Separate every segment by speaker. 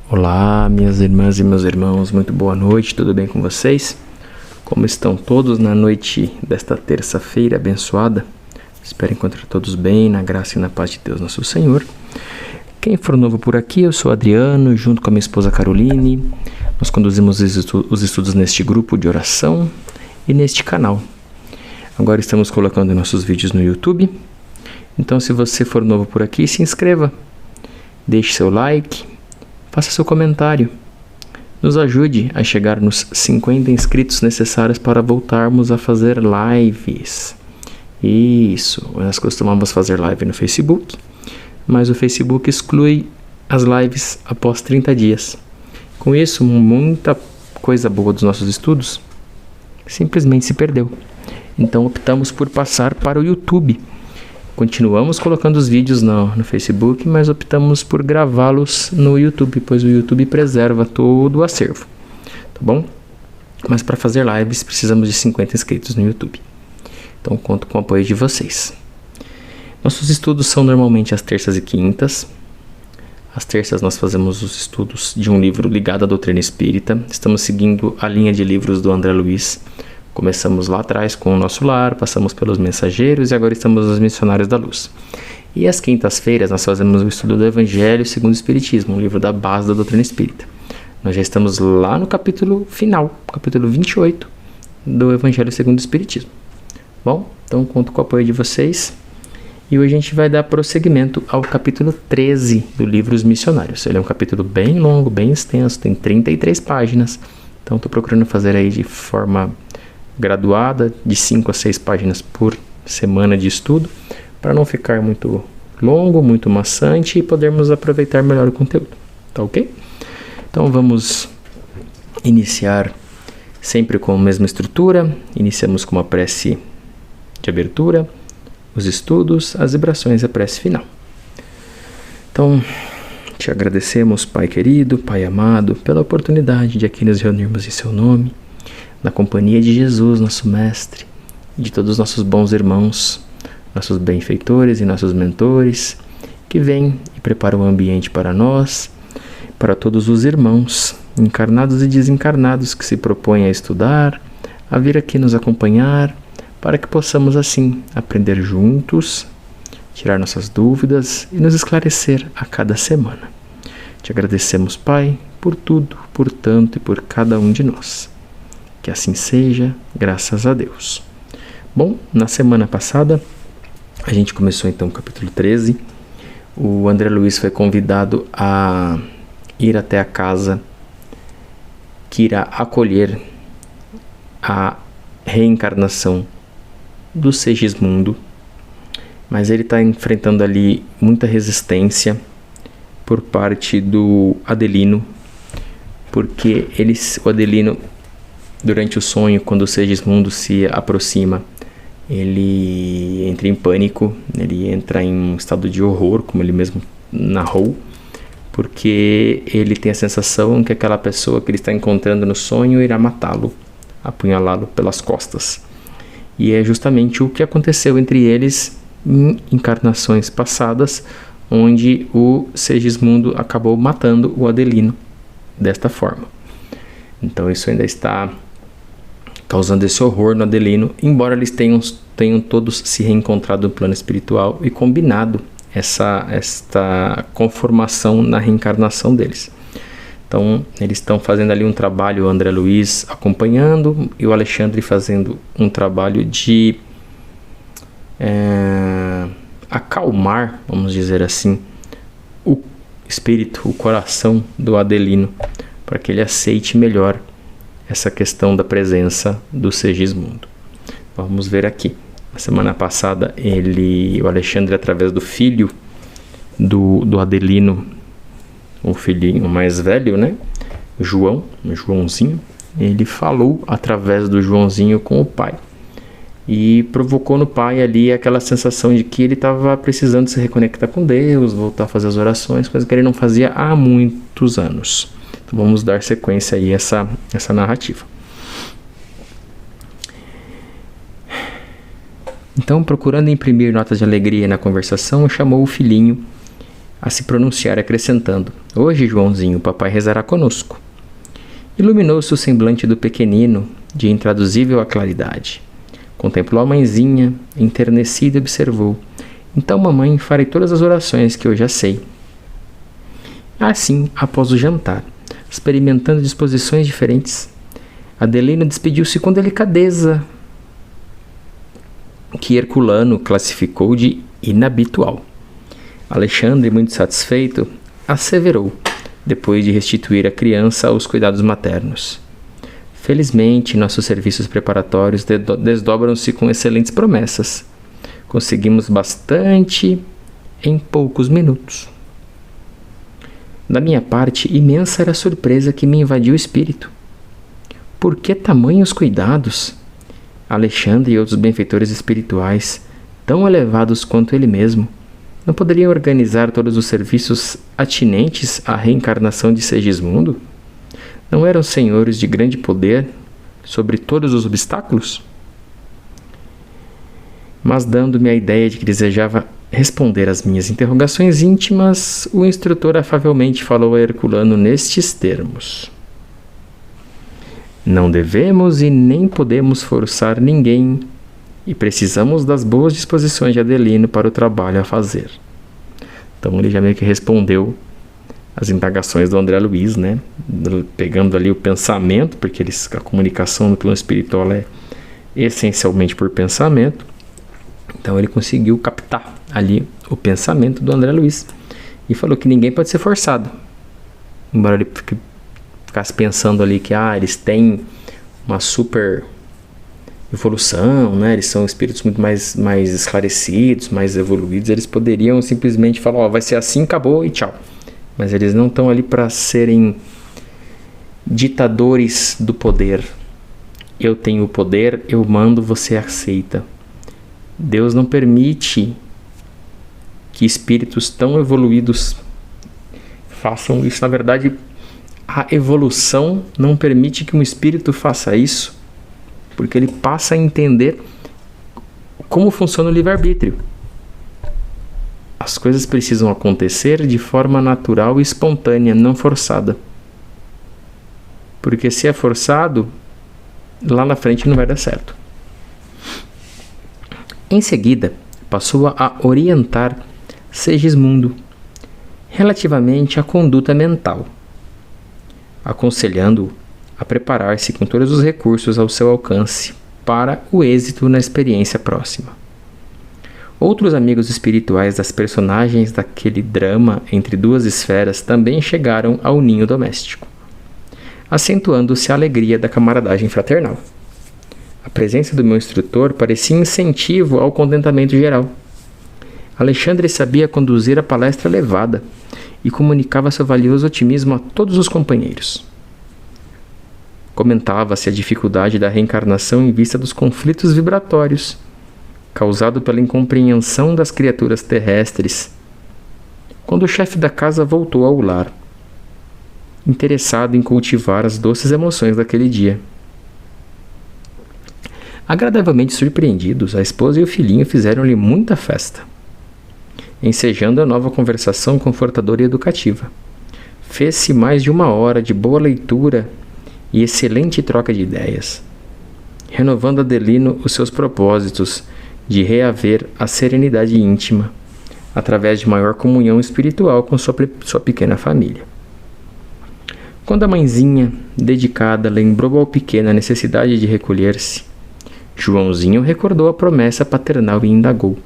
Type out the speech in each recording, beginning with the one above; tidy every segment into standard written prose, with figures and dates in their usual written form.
Speaker 1: Olá, minhas irmãs e meus irmãos, muito boa noite, tudo bem com vocês? Como estão todos na noite desta terça-feira abençoada? Espero encontrar todos bem, na graça e na paz de Deus nosso Senhor. Quem for novo por aqui, eu sou Adriano, junto com a minha esposa Caroline. Nós conduzimos os estudos neste grupo de oração e neste canal. Agora estamos colocando nossos vídeos no YouTube. Então, se você for novo por aqui, se inscreva, deixe seu like, faça seu comentário. Nos ajude a chegar nos 50 inscritos necessários para voltarmos a fazer lives. Isso, nós costumamos fazer live no Facebook, mas o Facebook exclui as lives após 30 dias. Com isso, muita coisa boa dos nossos estudos simplesmente se perdeu. Então optamos por passar para o YouTube. Continuamos colocando os vídeos no Facebook, mas optamos por gravá-los no YouTube, pois o YouTube preserva todo o acervo, tá bom? Mas para fazer lives precisamos de 50 inscritos no YouTube. Então conto com o apoio de vocês. Nossos estudos são normalmente às terças e quintas. Às terças nós fazemos os estudos de um livro ligado à doutrina espírita. Estamos seguindo a linha de livros do André Luiz. Começamos lá atrás com o Nosso Lar, passamos pelos Mensageiros e agora estamos nos Missionários da Luz. E às quintas-feiras nós fazemos o estudo do Evangelho segundo o Espiritismo, um livro da base da doutrina espírita. Nós já estamos lá no capítulo final, capítulo 28 do Evangelho segundo o Espiritismo. Bom, então conto com o apoio de vocês. E hoje a gente vai dar prosseguimento ao capítulo 13 do livro Os Missionários. Ele é um capítulo bem longo, bem extenso, tem 33 páginas. Então estou procurando fazer aí de forma graduada, de 5 a 6 páginas por semana de estudo, para não ficar muito longo, muito maçante e podermos aproveitar melhor o conteúdo, tá ok? Então vamos iniciar sempre com a mesma estrutura. Iniciamos com uma prece de abertura, os estudos, as vibrações e a prece final. Então, te agradecemos, Pai querido, Pai amado, pela oportunidade de aqui nos reunirmos em seu nome, na companhia de Jesus, nosso Mestre, e de todos os nossos bons irmãos, nossos benfeitores e nossos mentores, que vêm e preparam o ambiente para nós, para todos os irmãos, encarnados e desencarnados, que se propõem a estudar, a vir aqui nos acompanhar, para que possamos assim aprender juntos, tirar nossas dúvidas e nos esclarecer a cada semana. Te agradecemos, Pai, por tudo, por tanto e por cada um de nós. Que assim seja, graças a Deus. Bom, na semana passada, a gente começou então o capítulo 13. O André Luiz foi convidado a ir até a casa que irá acolher a reencarnação do Segismundo. Mas ele está enfrentando ali muita resistência por parte do Adelino, porque o Adelino, durante o sonho, quando o Segismundo se aproxima, ele entra em pânico, ele entra em um estado de horror, como ele mesmo narrou, porque ele tem a sensação que aquela pessoa que ele está encontrando no sonho irá matá-lo, apunhalá-lo pelas costas. E é justamente o que aconteceu entre eles em encarnações passadas, onde o Segismundo acabou matando o Adelino desta forma. Então isso ainda está causando esse horror no Adelino, embora eles tenham todos se reencontrado no plano espiritual e combinado esta conformação na reencarnação deles. Então, eles estão fazendo ali um trabalho, o André Luiz acompanhando e o Alexandre fazendo um trabalho de acalmar, vamos dizer assim, o espírito, o coração do Adelino, para que ele aceite melhor essa questão da presença do Segismundo. Vamos ver aqui. Na semana passada, o Alexandre, através do filho do Adelino, o filhinho mais velho, né? Joãozinho, ele falou através do Joãozinho com o pai. E provocou no pai ali aquela sensação de que ele estava precisando se reconectar com Deus, voltar a fazer as orações, coisa que ele não fazia há muitos anos. Então vamos dar sequência aí a essa narrativa. Então, procurando imprimir notas de alegria na conversação, chamou o filhinho a se pronunciar, acrescentando: Hoje, Joãozinho, o papai rezará conosco. Iluminou-se o semblante do pequenino de intraduzível claridade. Contemplou a mãezinha, enternecida, e observou: Então, mamãe, farei todas as orações que eu já sei. Assim, após o jantar, experimentando disposições diferentes, Adelino despediu-se com delicadeza, que Herculano classificou de inabitual. Alexandre, muito satisfeito, asseverou, depois de restituir a criança aos cuidados maternos: Felizmente, nossos serviços preparatórios desdobram-se com excelentes promessas. Conseguimos bastante em poucos minutos. Da minha parte, imensa era a surpresa que me invadiu o espírito. Por que tamanhos cuidados? Alexandre e outros benfeitores espirituais, tão elevados quanto ele mesmo, não poderiam organizar todos os serviços atinentes à reencarnação de Segismundo? Não eram senhores de grande poder sobre todos os obstáculos? Mas, dando-me a ideia de que desejava responder às minhas interrogações íntimas, o instrutor afavelmente falou a Herculano nestes termos: Não devemos e nem podemos forçar ninguém, e precisamos das boas disposições de Adelino para o trabalho a fazer. Então ele já meio que respondeu as indagações do André Luiz, né? Pegando ali o pensamento, porque a comunicação no plano espiritual é essencialmente por pensamento. Então ele conseguiu captar ali o pensamento do André Luiz e falou que ninguém pode ser forçado. Embora ele ficasse pensando ali que eles têm uma super evolução, né? Eles são espíritos muito mais esclarecidos, mais evoluídos, eles poderiam simplesmente falar: vai ser assim, acabou e tchau. Mas eles não estão ali para serem ditadores do poder. Eu tenho o poder, eu mando, você aceita. Deus não permite que espíritos tão evoluídos façam isso. Na verdade, a evolução não permite que um espírito faça isso, porque ele passa a entender como funciona o livre-arbítrio. As coisas precisam acontecer de forma natural e espontânea, não forçada. Porque se é forçado, lá na frente não vai dar certo. Em seguida, passou a orientar Segismundo relativamente à conduta mental, aconselhando-o a preparar-se com todos os recursos ao seu alcance para o êxito na experiência próxima. Outros amigos espirituais das personagens daquele drama entre duas esferas também chegaram ao ninho doméstico, acentuando-se a alegria da camaradagem fraternal. A presença do meu instrutor parecia incentivo ao contentamento geral. Alexandre sabia conduzir a palestra elevada e comunicava seu valioso otimismo a todos os companheiros. Comentava-se a dificuldade da reencarnação em vista dos conflitos vibratórios, causado pela incompreensão das criaturas terrestres, quando o chefe da casa voltou ao lar, interessado em cultivar as doces emoções daquele dia. Agradavelmente surpreendidos, a esposa e o filhinho fizeram-lhe muita festa, ensejando a nova conversação confortadora e educativa. Fez-se mais de 1 hora de boa leitura e excelente troca de ideias, renovando Adelino os seus propósitos de reaver a serenidade íntima, através de maior comunhão espiritual com sua pequena família. Quando a mãezinha, dedicada, lembrou ao pequeno a necessidade de recolher-se, Joãozinho recordou a promessa paternal e indagou: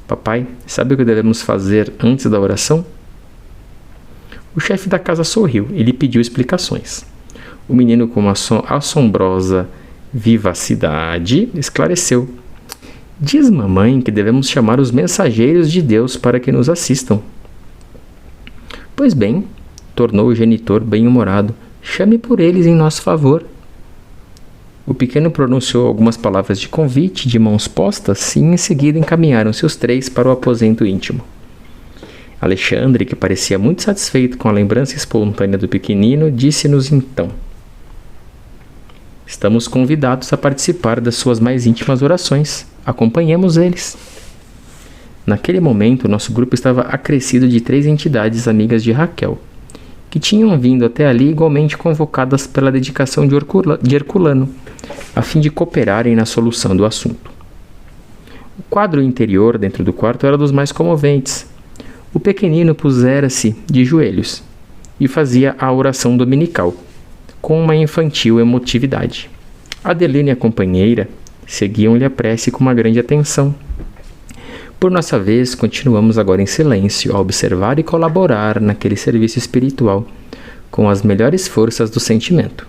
Speaker 1: Papai, sabe o que devemos fazer antes da oração? O chefe da casa sorriu e lhe pediu explicações. O menino, com uma assombrosa vivacidade, esclareceu: Diz mamãe que devemos chamar os mensageiros de Deus para que nos assistam. Pois bem, tornou o genitor bem-humorado, chame por eles em nosso favor. O pequeno pronunciou algumas palavras de convite de mãos postas e em seguida encaminharam-se os 3 para o aposento íntimo. Alexandre, que parecia muito satisfeito com a lembrança espontânea do pequenino, disse-nos então: Estamos convidados a participar das suas mais íntimas orações. Acompanhemos eles. Naquele momento, nosso grupo estava acrescido de 3 entidades amigas de Raquel, que tinham vindo até ali igualmente convocadas pela dedicação de Herculano, a fim de cooperarem na solução do assunto. O quadro interior dentro do quarto era dos mais comoventes. O pequenino pusera-se de joelhos e fazia a oração dominical, com uma infantil emotividade. Adelina e a companheira seguiam-lhe a prece com uma grande atenção. Por nossa vez, continuamos agora em silêncio, a observar e colaborar naquele serviço espiritual, com as melhores forças do sentimento.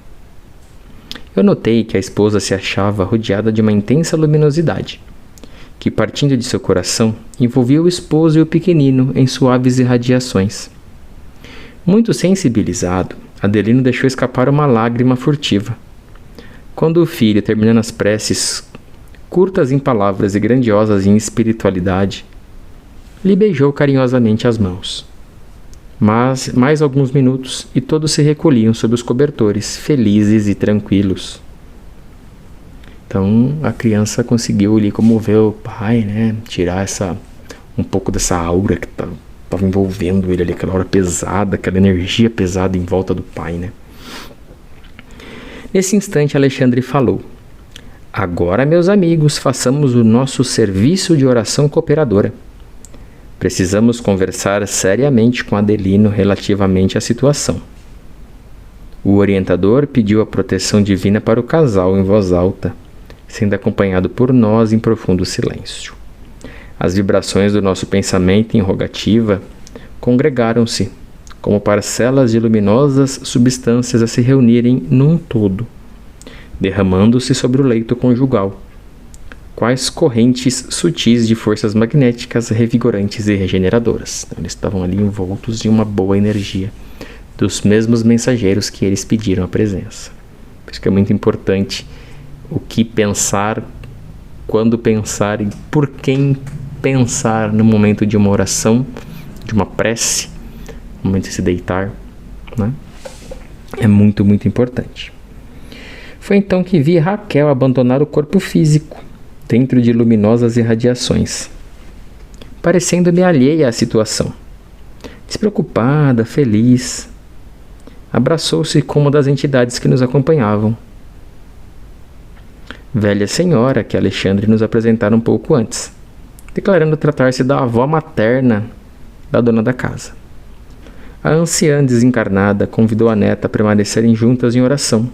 Speaker 1: Eu notei que a esposa se achava rodeada de uma intensa luminosidade, que, partindo de seu coração, envolvia o esposo e o pequenino em suaves irradiações. Muito sensibilizado, Adelino deixou escapar uma lágrima furtiva. Quando o filho, terminando as preces, curtas em palavras e grandiosas em espiritualidade, lhe beijou carinhosamente as mãos. Mas mais alguns minutos e todos se recolhiam sob os cobertores, felizes e tranquilos. Então a criança conseguiu ali comover o pai, né? Tirar um pouco dessa aura que estava envolvendo ele ali, aquela aura pesada, aquela energia pesada em volta do pai, né? Nesse instante Alexandre falou: agora, meus amigos, façamos o nosso serviço de oração cooperadora. Precisamos conversar seriamente com Adelino relativamente à situação. O orientador pediu a proteção divina para o casal em voz alta, sendo acompanhado por nós em profundo silêncio. As vibrações do nosso pensamento em rogativa congregaram-se, como parcelas de luminosas substâncias a se reunirem num todo, derramando-se sobre o leito conjugal, quais correntes sutis de forças magnéticas revigorantes e regeneradoras. Então, eles estavam ali envoltos de uma boa energia, dos mesmos mensageiros que eles pediram a presença. Por isso que é muito importante o que pensar, quando pensar e por quem pensar no momento de uma oração, de uma prece, no momento de se deitar, né? É muito, muito importante. Foi então que vi Raquel abandonar o corpo físico, dentro de luminosas irradiações, parecendo-me alheia à situação. Despreocupada, feliz, abraçou-se com uma das entidades que nos acompanhavam. Velha senhora que Alexandre nos apresentara um pouco antes, declarando tratar-se da avó materna da dona da casa. A anciã desencarnada convidou a neta a permanecerem juntas em oração,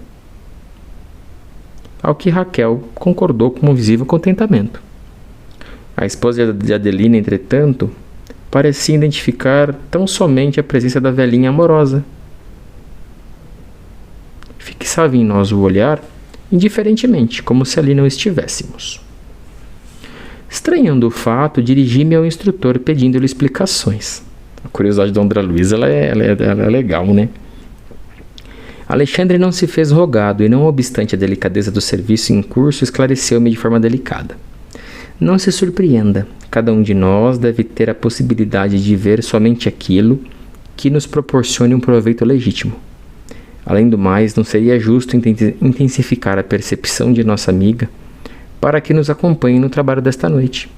Speaker 1: ao que Raquel concordou com um visível contentamento. A esposa de Adelina, entretanto, parecia identificar tão somente a presença da velhinha amorosa. Fixava em nós o olhar indiferentemente, como se ali não estivéssemos. Estranhando o fato, dirigi-me ao instrutor pedindo-lhe explicações. A curiosidade da Andra Luísa ela é legal, né? Alexandre não se fez rogado e, não obstante a delicadeza do serviço em curso, esclareceu-me de forma delicada. Não se surpreenda, cada um de nós deve ter a possibilidade de ver somente aquilo que nos proporcione um proveito legítimo. Além do mais, não seria justo intensificar a percepção de nossa amiga para que nos acompanhe no trabalho desta noite.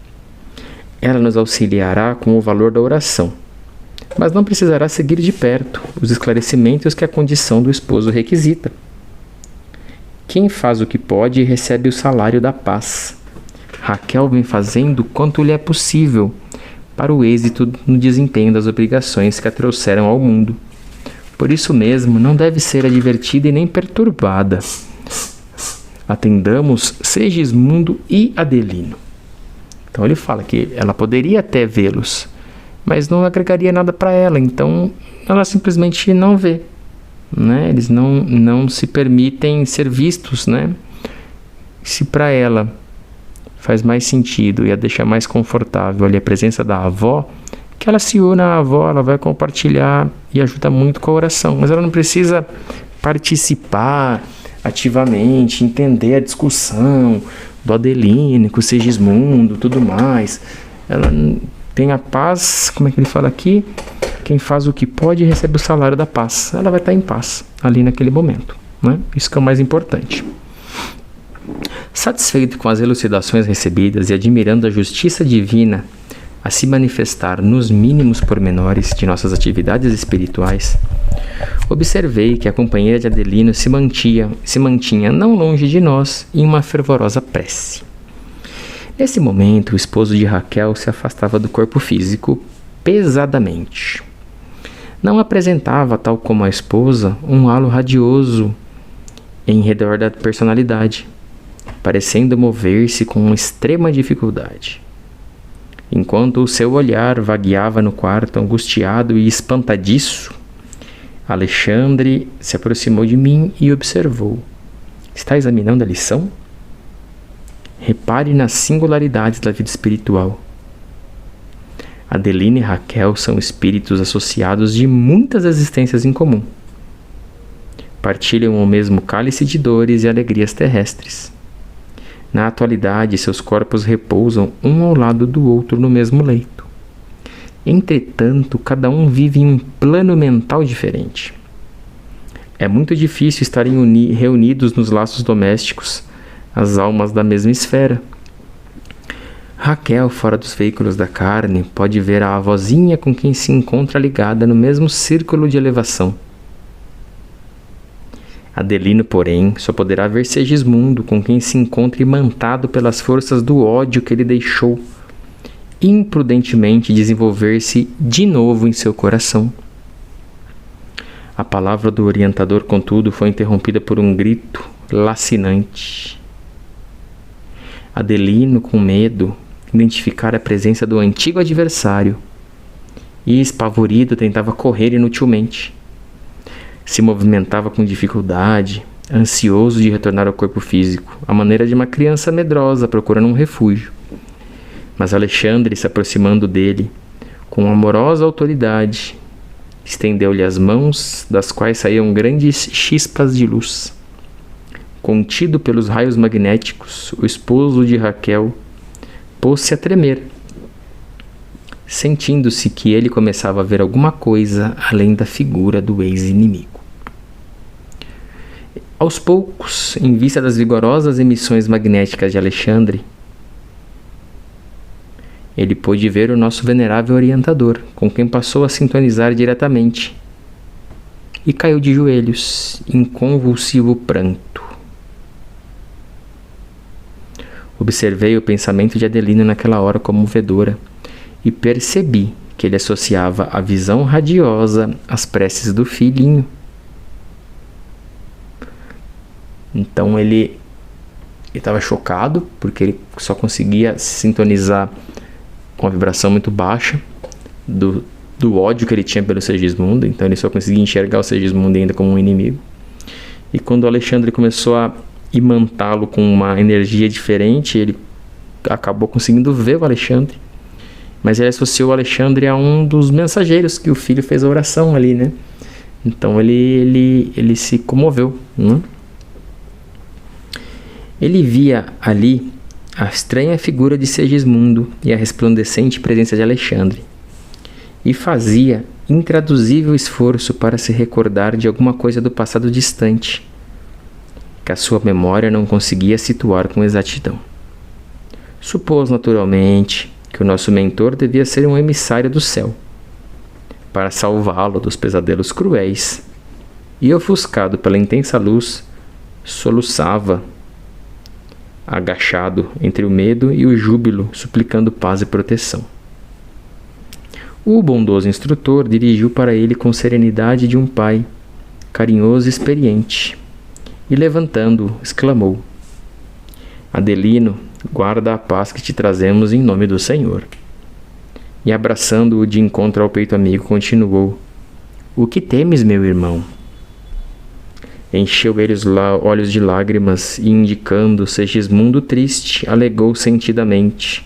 Speaker 1: Ela nos auxiliará com o valor da oração, mas não precisará seguir de perto os esclarecimentos que a condição do esposo requisita. Quem faz o que pode recebe o salário da paz. Raquel vem fazendo quanto lhe é possível para o êxito no desempenho das obrigações que a trouxeram ao mundo. Por isso mesmo, não deve ser advertida e nem perturbada. Atendamos Segismundo e Adelino. Então ele fala que ela poderia até vê-los, mas não agregaria nada para ela, então ela simplesmente não vê, né? Eles não se permitem ser vistos, né? Se para ela faz mais sentido e a deixa mais confortável ali a presença da avó, que ela se una à avó, ela vai compartilhar e ajuda muito com a oração, mas ela não precisa participar ativamente, entender a discussão do Adelino, com o Segismundo, tudo mais. Ela tem a paz, como é que ele fala aqui? Quem faz o que pode recebe o salário da paz. Ela vai estar em paz ali naquele momento, né? Isso que é o mais importante. Satisfeito com as elucidações recebidas e admirando a justiça divina a se manifestar nos mínimos pormenores de nossas atividades espirituais, observei que a companheira de Adelino se mantinha não longe de nós em uma fervorosa prece. Nesse momento, o esposo de Raquel se afastava do corpo físico pesadamente. Não apresentava, tal como a esposa, um halo radioso em redor da personalidade, parecendo mover-se com extrema dificuldade. Enquanto o seu olhar vagueava no quarto, angustiado e espantadiço, Alexandre se aproximou de mim e observou: "Está examinando a lição? Repare nas singularidades da vida espiritual. Adelina e Raquel são espíritos associados de muitas existências em comum. Partilham o mesmo cálice de dores e alegrias terrestres. Na atualidade, seus corpos repousam um ao lado do outro no mesmo leito. Entretanto, cada um vive em um plano mental diferente. É muito difícil estarem reunidos nos laços domésticos, as almas da mesma esfera. Raquel, fora dos veículos da carne, pode ver a avózinha com quem se encontra ligada no mesmo círculo de elevação. Adelino, porém, só poderá ver Segismundo, com quem se encontra imantado pelas forças do ódio que ele deixou imprudentemente desenvolver-se de novo em seu coração." A palavra do orientador, contudo, foi interrompida por um grito lacinante. Adelino, com medo, identificara a presença do antigo adversário e, espavorido, tentava correr inutilmente. Se movimentava com dificuldade, ansioso de retornar ao corpo físico, à maneira de uma criança medrosa procurando um refúgio. Mas Alexandre, se aproximando dele, com amorosa autoridade, estendeu-lhe as mãos, das quais saíam grandes chispas de luz. Contido pelos raios magnéticos, o esposo de Raquel pôs-se a tremer, sentindo-se que ele começava a ver alguma coisa além da figura do ex-inimigo. Aos poucos, em vista das vigorosas emissões magnéticas de Alexandre, ele pôde ver o nosso venerável orientador, com quem passou a sintonizar diretamente, e caiu de joelhos, em convulsivo pranto. Observei o pensamento de Adelino naquela hora comovedora e percebi que ele associava a visão radiosa às preces do filhinho. Então ele estava chocado, porque ele só conseguia se sintonizar com a vibração muito baixa do ódio que ele tinha pelo Segismundo. Então ele só conseguia enxergar o Segismundo ainda como um inimigo. E quando o Alexandre começou a imantá-lo com uma energia diferente, ele acabou conseguindo ver o Alexandre. Mas ele associou o Alexandre a um dos mensageiros que o filho fez a oração ali, né? Então ele se comoveu, né? Ele via ali a estranha figura de Segismundo e a resplandecente presença de Alexandre, e fazia intraduzível esforço para se recordar de alguma coisa do passado distante, que a sua memória não conseguia situar com exatidão. Supôs naturalmente que o nosso mentor devia ser um emissário do céu, para salvá-lo dos pesadelos cruéis, e, ofuscado pela intensa luz, soluçava, agachado entre o medo e o júbilo, suplicando paz e proteção. O bondoso instrutor dirigiu para ele com serenidade de um pai, carinhoso e experiente, e, levantando-o, exclamou: "Adelino, guarda a paz que te trazemos em nome do Senhor." E, abraçando-o de encontro ao peito amigo, continuou: "O que temes, meu irmão?" Encheu ele os olhos de lágrimas e, indicando Segismundo triste, alegou sentidamente: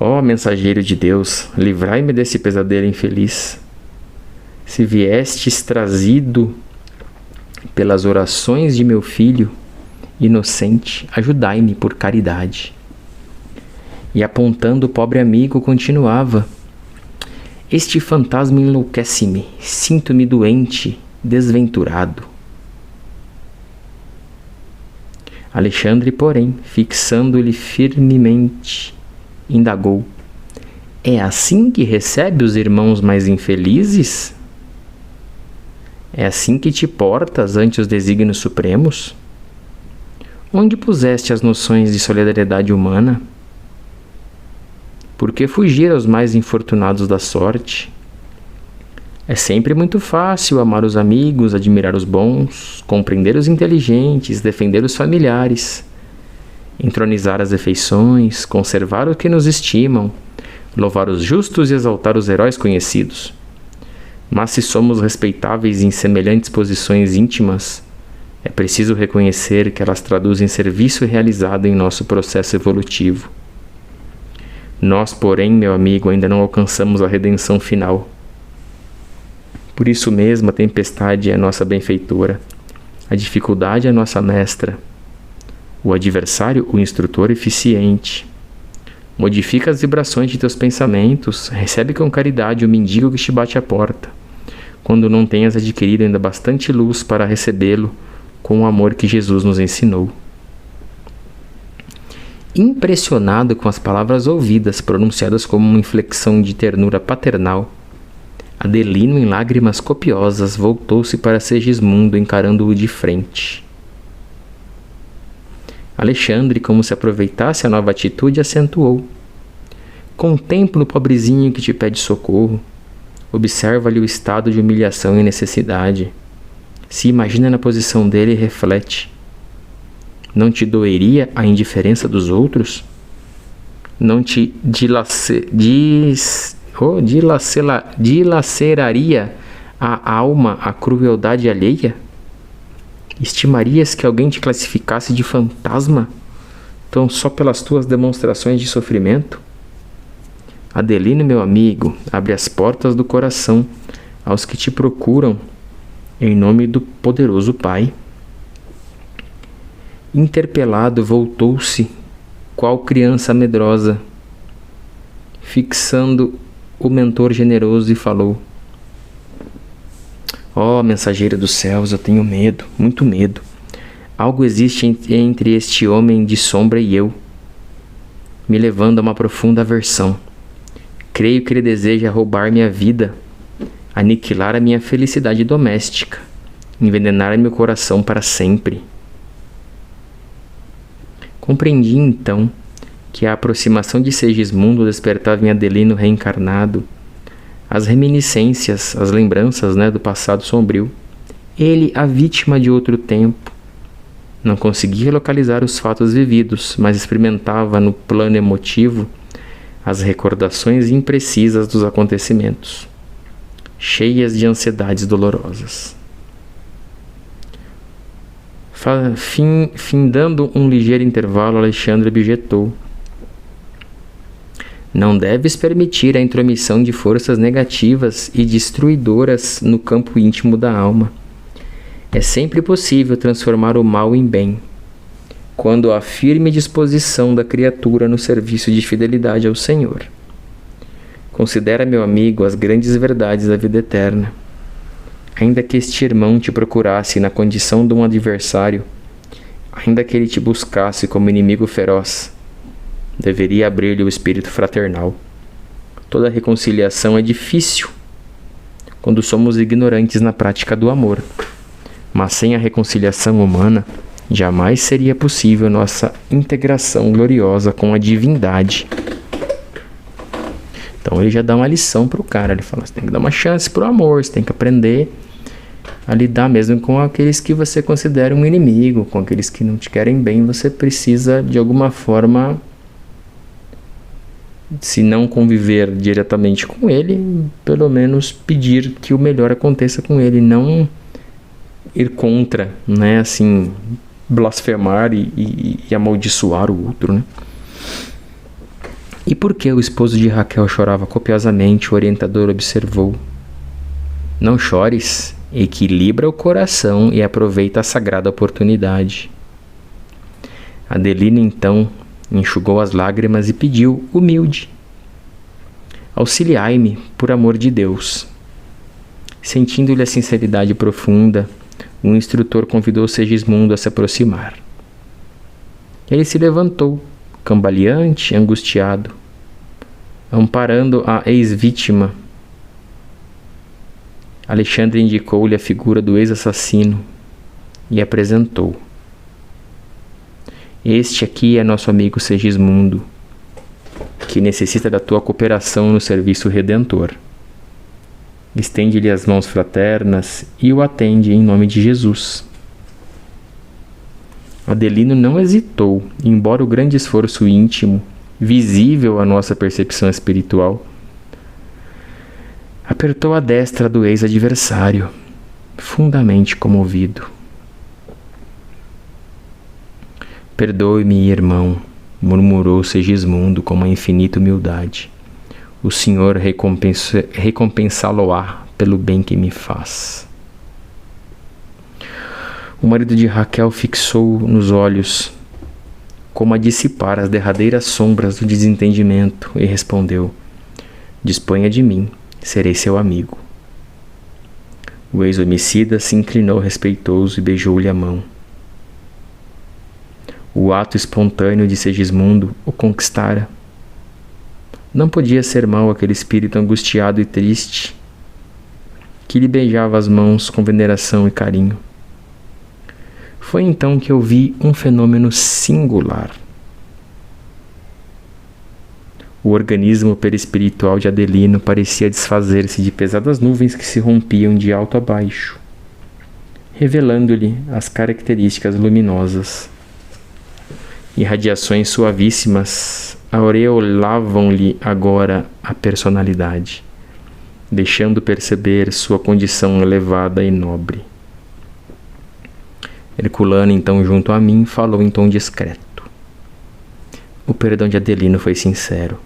Speaker 1: "Ó mensageiro de Deus, livrai-me desse pesadelo infeliz. Se viestes trazido pelas orações de meu filho inocente, ajudai-me por caridade." E, apontando o pobre amigo, continuava: "Este fantasma enlouquece-me, sinto-me doente, desventurado." Alexandre, porém, fixando-lhe firmemente, indagou: É assim que recebe os irmãos mais infelizes? É assim que te portas ante os desígnios supremos? Onde puseste as noções de solidariedade humana? Por que fugir aos mais infortunados da sorte? É sempre muito fácil amar os amigos, admirar os bons, compreender os inteligentes, defender os familiares, entronizar as afeições, conservar o que nos estimam, louvar os justos e exaltar os heróis conhecidos. Mas se somos respeitáveis em semelhantes posições íntimas, é preciso reconhecer que elas traduzem serviço realizado em nosso processo evolutivo. Nós, porém, meu amigo, ainda não alcançamos a redenção final. Por isso mesmo, a tempestade é nossa benfeitora, a dificuldade é nossa mestra, o adversário, o instrutor eficiente. Modifica as vibrações de teus pensamentos, recebe com caridade o mendigo que te bate à porta, quando não tenhas adquirido ainda bastante luz para recebê-lo com o amor que Jesus nos ensinou. Impressionado com as palavras ouvidas, pronunciadas como uma inflexão de ternura paternal, Adelino, em lágrimas copiosas, voltou-se para Segismundo, encarando-o de frente. Alexandre, como se aproveitasse a nova atitude, acentuou: contempla o pobrezinho que te pede socorro. Observa-lhe o estado de humilhação e necessidade. Se imagina na posição dele e reflete. Não te doeria a indiferença dos outros? Não te dilaceraria a alma a crueldade alheia? Estimarias que alguém te classificasse de fantasma, tão só pelas tuas demonstrações de sofrimento? Adelino, meu amigo, abre as portas do coração aos que te procuram, em nome do poderoso Pai. Interpelado, voltou-se, qual criança medrosa, fixando o mentor generoso, e falou: ó mensageira dos céus, eu tenho medo, muito medo. Algo existe entre este homem de sombra e eu, me levando a uma profunda aversão. Creio que ele deseja roubar minha vida, aniquilar a minha felicidade doméstica, envenenar meu coração para sempre. Compreendi então que a aproximação de Segismundo despertava em Adelino reencarnado as reminiscências, as lembranças, do passado sombrio. Ele, a vítima de outro tempo, não conseguia localizar os fatos vividos, mas experimentava no plano emotivo as recordações imprecisas dos acontecimentos, cheias de ansiedades dolorosas. Findando um ligeiro intervalo, Alexandre objetou: não deves permitir a intromissão de forças negativas e destruidoras no campo íntimo da alma. É sempre possível transformar o mal em bem, quando há firme disposição da criatura no serviço de fidelidade ao Senhor. Considera, meu amigo, as grandes verdades da vida eterna. Ainda que este irmão te procurasse na condição de um adversário, ainda que ele te buscasse como inimigo feroz, deveria abrir-lhe o espírito fraternal. Toda reconciliação é difícil quando somos ignorantes na prática do amor, mas sem a reconciliação humana, jamais seria possível nossa integração gloriosa com a divindade. Então ele já dá uma lição para o cara, ele fala: você tem que dar uma chance para o amor, você tem que aprender a lidar mesmo com aqueles que você considera um inimigo, com aqueles que não te querem bem. Você precisa de alguma forma, se não conviver diretamente com ele, pelo menos pedir que o melhor aconteça com ele, não ir contra, assim, blasfemar e amaldiçoar o outro, E por que o esposo de Raquel chorava copiosamente, o orientador observou: não chores, equilibra o coração e aproveita a sagrada oportunidade. Adelino então enxugou as lágrimas e pediu, humilde: auxiliai-me, por amor de Deus. Sentindo-lhe a sinceridade profunda, o instrutor convidou Segismundo a se aproximar. Ele se levantou, cambaleante, angustiado. Amparando a ex-vítima, Alexandre indicou-lhe a figura do ex-assassino e apresentou. Este aqui é nosso amigo Segismundo, que necessita da tua cooperação no serviço redentor. Estende-lhe as mãos fraternas e o atende em nome de Jesus. Adelino não hesitou, embora o grande esforço íntimo, visível à nossa percepção espiritual, apertou a destra do ex-adversário, fundamente comovido. Perdoe-me, irmão, murmurou Segismundo com uma infinita humildade. O Senhor recompensá-lo-á pelo bem que me faz. O marido de Raquel fixou nos olhos, como a dissipar as derradeiras sombras do desentendimento, e respondeu: disponha de mim, serei seu amigo. O ex-homicida se inclinou respeitoso e beijou-lhe a mão. O ato espontâneo de Segismundo o conquistara. Não podia ser mau aquele espírito angustiado e triste, que lhe beijava as mãos com veneração e carinho. Foi então que eu vi um fenômeno singular. O organismo perispiritual de Adelino parecia desfazer-se de pesadas nuvens que se rompiam de alto a baixo, revelando-lhe as características luminosas. Irradiações suavíssimas aureolavam-lhe agora a personalidade, deixando perceber sua condição elevada e nobre. Herculano, então, junto a mim, falou em tom discreto. O perdão de Adelino foi sincero.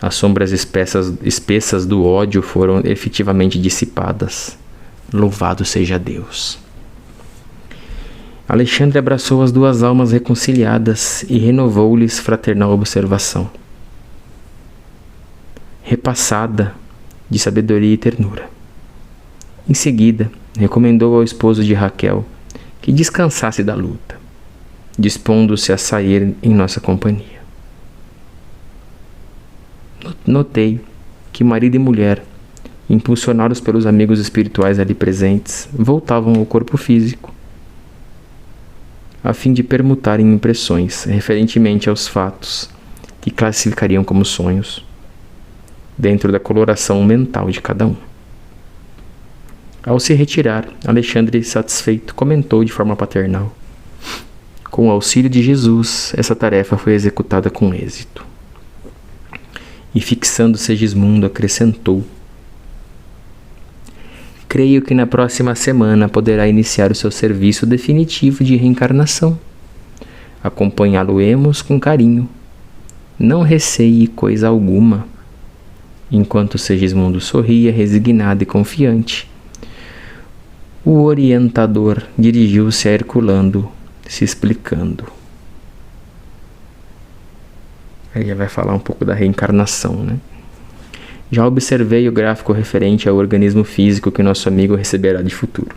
Speaker 1: As sombras espessas do ódio foram efetivamente dissipadas. Louvado seja Deus! Alexandre abraçou as duas almas reconciliadas e renovou-lhes fraternal observação, repassada de sabedoria e ternura. Em seguida, recomendou ao esposo de Raquel que descansasse da luta, dispondo-se a sair em nossa companhia. Notei que marido e mulher, impulsionados pelos amigos espirituais ali presentes, voltavam ao corpo físico, a fim de permutarem impressões referentemente aos fatos que classificariam como sonhos, dentro da coloração mental de cada um. Ao se retirar, Alexandre, satisfeito, comentou de forma paternal: com o auxílio de Jesus, essa tarefa foi executada com êxito. E fixando Segismundo, acrescentou: creio que na próxima semana poderá iniciar o seu serviço definitivo de reencarnação. Acompanhá-lo-emos com carinho. Não receie coisa alguma. Enquanto Segismundo sorria, resignado e confiante, o orientador dirigiu-se a Herculano, se explicando. Aí já vai falar um pouco da reencarnação, né? Já observei o gráfico referente ao organismo físico que nosso amigo receberá de futuro.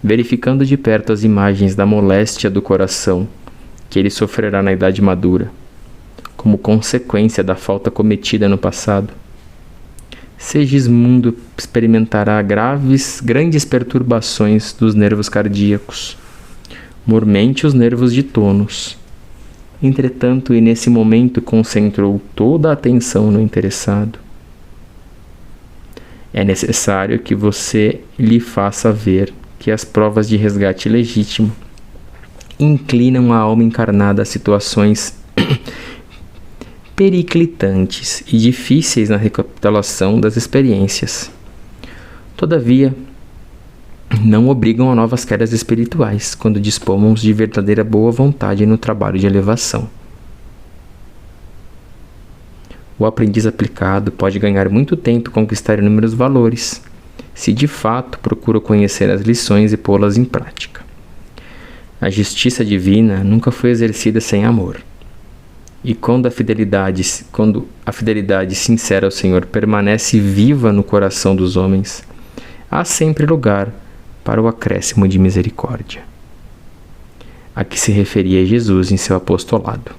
Speaker 1: Verificando de perto as imagens da moléstia do coração que ele sofrerá na idade madura, como consequência da falta cometida no passado, Segismundo experimentará grandes perturbações dos nervos cardíacos, mormente os nervos de tônus. Entretanto, e nesse momento concentrou toda a atenção no interessado. É necessário que você lhe faça ver que as provas de resgate legítimo inclinam a alma encarnada a situações periclitantes e difíceis na recapitulação das experiências. Todavia, não obrigam a novas quedas espirituais quando dispomos de verdadeira boa vontade no trabalho de elevação. O aprendiz aplicado pode ganhar muito tempo e conquistar inúmeros valores, se de fato procura conhecer as lições e pô-las em prática. A justiça divina nunca foi exercida sem amor. E quando a fidelidade sincera ao Senhor permanece viva no coração dos homens, há sempre lugar para o acréscimo de misericórdia, a que se referia Jesus em seu apostolado.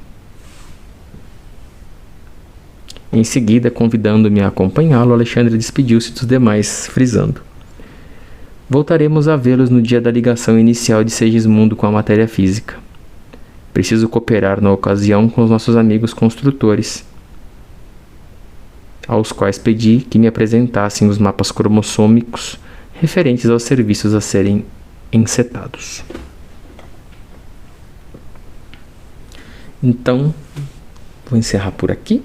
Speaker 1: Em seguida, convidando-me a acompanhá-lo, Alexandre despediu-se dos demais, frisando: voltaremos a vê-los no dia da ligação inicial de Segismundo com a matéria física. Preciso cooperar na ocasião com os nossos amigos construtores, aos quais pedi que me apresentassem os mapas cromossômicos referentes aos serviços a serem encetados. Então, vou encerrar por aqui.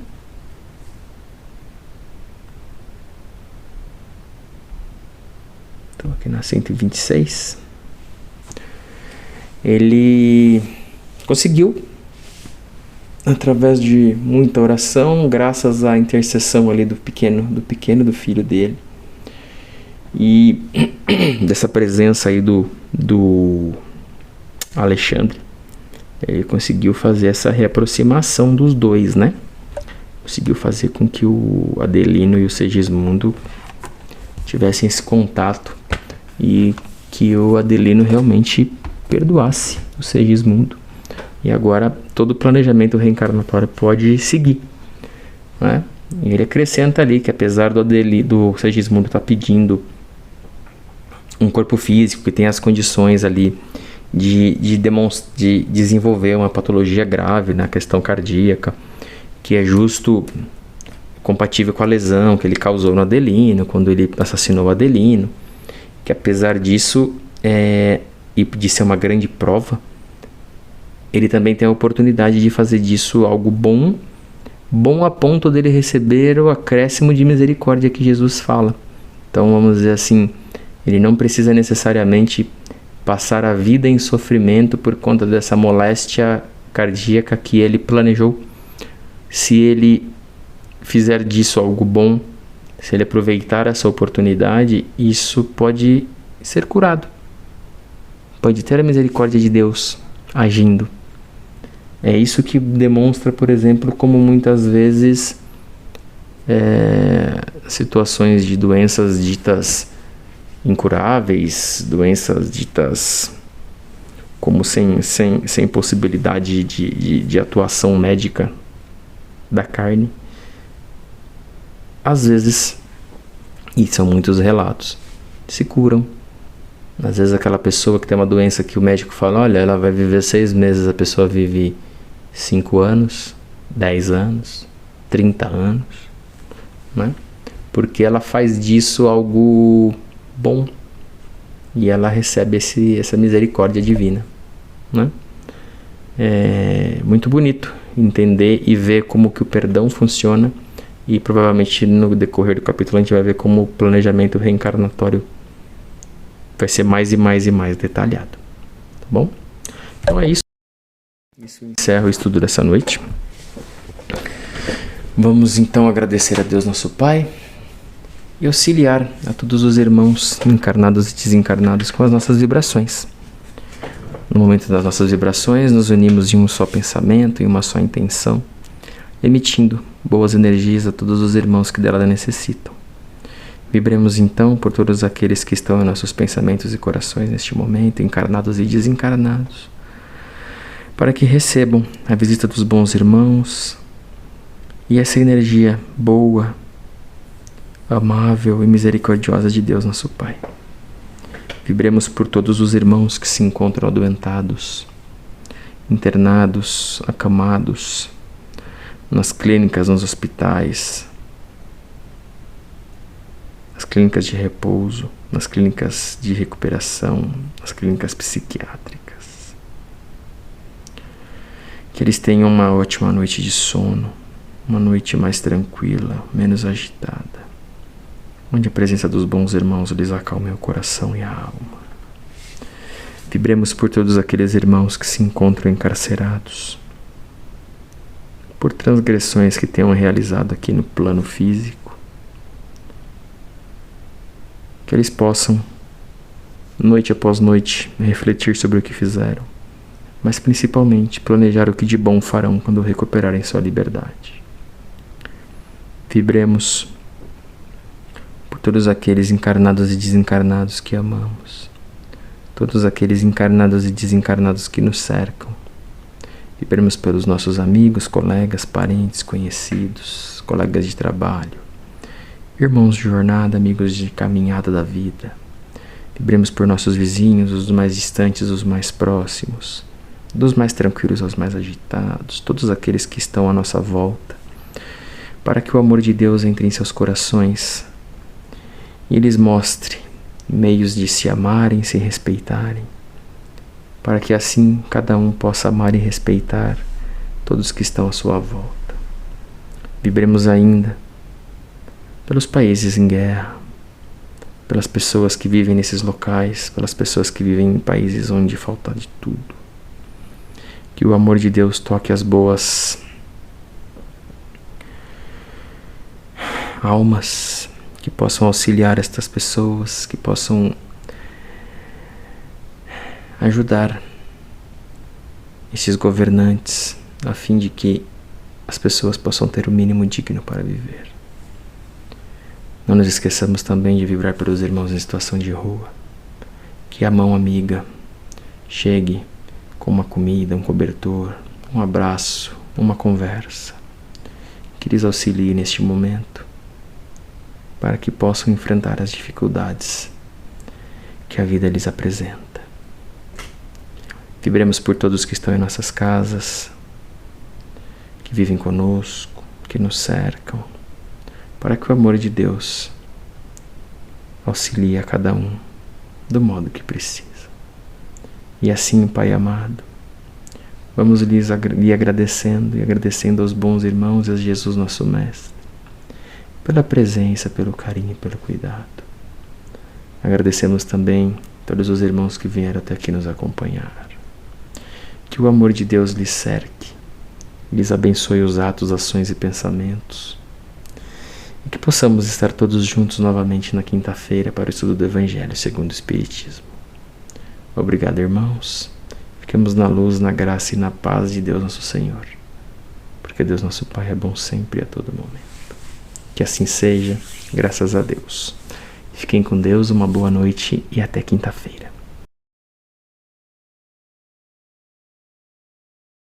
Speaker 1: Estou aqui na 126. Ele conseguiu, através de muita oração, graças à intercessão ali do filho dele, e dessa presença aí do Alexandre, ele conseguiu fazer essa reaproximação dos dois, né? Conseguiu fazer com que o Adelino e o Segismundo tivessem esse contato e que o Adelino realmente perdoasse o Segismundo. E agora todo o planejamento reencarnatório pode seguir, né? E ele acrescenta ali que apesar do Segismundo estar pedindo um corpo físico que tem as condições ali de desenvolver uma patologia grave na questão cardíaca, que é justo compatível com a lesão que ele causou no Adelino, quando ele assassinou o Adelino, que apesar disso, e de ser uma grande prova, ele também tem a oportunidade de fazer disso algo bom a ponto dele receber o acréscimo de misericórdia que Jesus fala. Então, vamos dizer assim, ele não precisa necessariamente passar a vida em sofrimento por conta dessa moléstia cardíaca que ele planejou. Se ele fizer disso algo bom, se ele aproveitar essa oportunidade, isso pode ser curado. Pode ter a misericórdia de Deus agindo. É isso que demonstra, por exemplo, como muitas vezes situações de doenças ditas incuráveis, doenças ditas como sem possibilidade de atuação médica da carne, às vezes, e são muitos relatos, se curam. Às vezes aquela pessoa que tem uma doença que o médico fala, olha, ela vai viver 6 meses, a pessoa vive 5 anos, 10 anos, 30 anos, né? Porque ela faz disso algo bom e ela recebe essa misericórdia divina, né? É muito bonito entender e ver como que o perdão funciona, e provavelmente no decorrer do capítulo a gente vai ver como o planejamento reencarnatório vai ser mais e mais e mais detalhado, tá bom? Então é isso. Isso encerra o estudo dessa noite. Vamos então agradecer a Deus nosso Pai e auxiliar a todos os irmãos encarnados e desencarnados com as nossas vibrações. No momento das nossas vibrações, nos unimos em um só pensamento, em uma só intenção, emitindo boas energias a todos os irmãos que dela necessitam. Vibremos então por todos aqueles que estão em nossos pensamentos e corações neste momento, encarnados e desencarnados, para que recebam a visita dos bons irmãos e essa energia boa, amável e misericordiosa de Deus nosso Pai. Vibremos por todos os irmãos que se encontram adoentados, internados, acamados, nas clínicas, nos hospitais, nas clínicas de repouso, nas clínicas de recuperação, nas clínicas psiquiátricas. Que eles tenham uma ótima noite de sono, uma noite mais tranquila, menos agitada, onde a presença dos bons irmãos lhes acalme o coração e a alma. Vibremos por todos aqueles irmãos que se encontram encarcerados, por transgressões que tenham realizado aqui no plano físico, que eles possam, noite após noite, refletir sobre o que fizeram, mas principalmente planejar o que de bom farão quando recuperarem sua liberdade. Vibremos por todos aqueles encarnados e desencarnados que amamos, todos aqueles encarnados e desencarnados que nos cercam, Vibremos pelos nossos amigos, colegas, parentes, conhecidos, colegas de trabalho, irmãos de jornada, amigos de caminhada da vida. Vibremos por nossos vizinhos, os mais distantes, os mais próximos, dos mais tranquilos aos mais agitados, todos aqueles que estão à nossa volta, para que o amor de Deus entre em seus corações e lhes mostre meios de se amarem, se respeitarem, para que assim cada um possa amar e respeitar todos que estão à sua volta. Vibremos ainda pelos países em guerra, pelas pessoas que vivem nesses locais, pelas pessoas que vivem em países onde falta de tudo. Que o amor de Deus toque as boas almas, que possam auxiliar estas pessoas, que possam ajudar esses governantes, a fim de que as pessoas possam ter o mínimo digno para viver. Não nos esqueçamos também de vibrar pelos irmãos em situação de rua. Que a mão amiga chegue com uma comida, um cobertor, um abraço, uma conversa, que lhes auxilie neste momento, para que possam enfrentar as dificuldades que a vida lhes apresenta. Vibremos por todos que estão em nossas casas, que vivem conosco, que nos cercam, para que o amor de Deus auxilie a cada um do modo que precisa. E assim, Pai amado, vamos lhe agradecendo e agradecendo aos bons irmãos e a Jesus nosso Mestre, pela presença, pelo carinho e pelo cuidado. Agradecemos também todos os irmãos que vieram até aqui nos acompanhar. Que o amor de Deus lhes cerque, lhes abençoe os atos, ações e pensamentos, e que possamos estar todos juntos novamente na quinta-feira para o estudo do Evangelho segundo o Espiritismo. Obrigado, irmãos. Fiquemos na luz, na graça e na paz de Deus nosso Senhor, porque Deus nosso Pai é bom sempre e a todo momento. Que assim seja, graças a Deus. Fiquem com Deus, uma boa noite e até quinta-feira.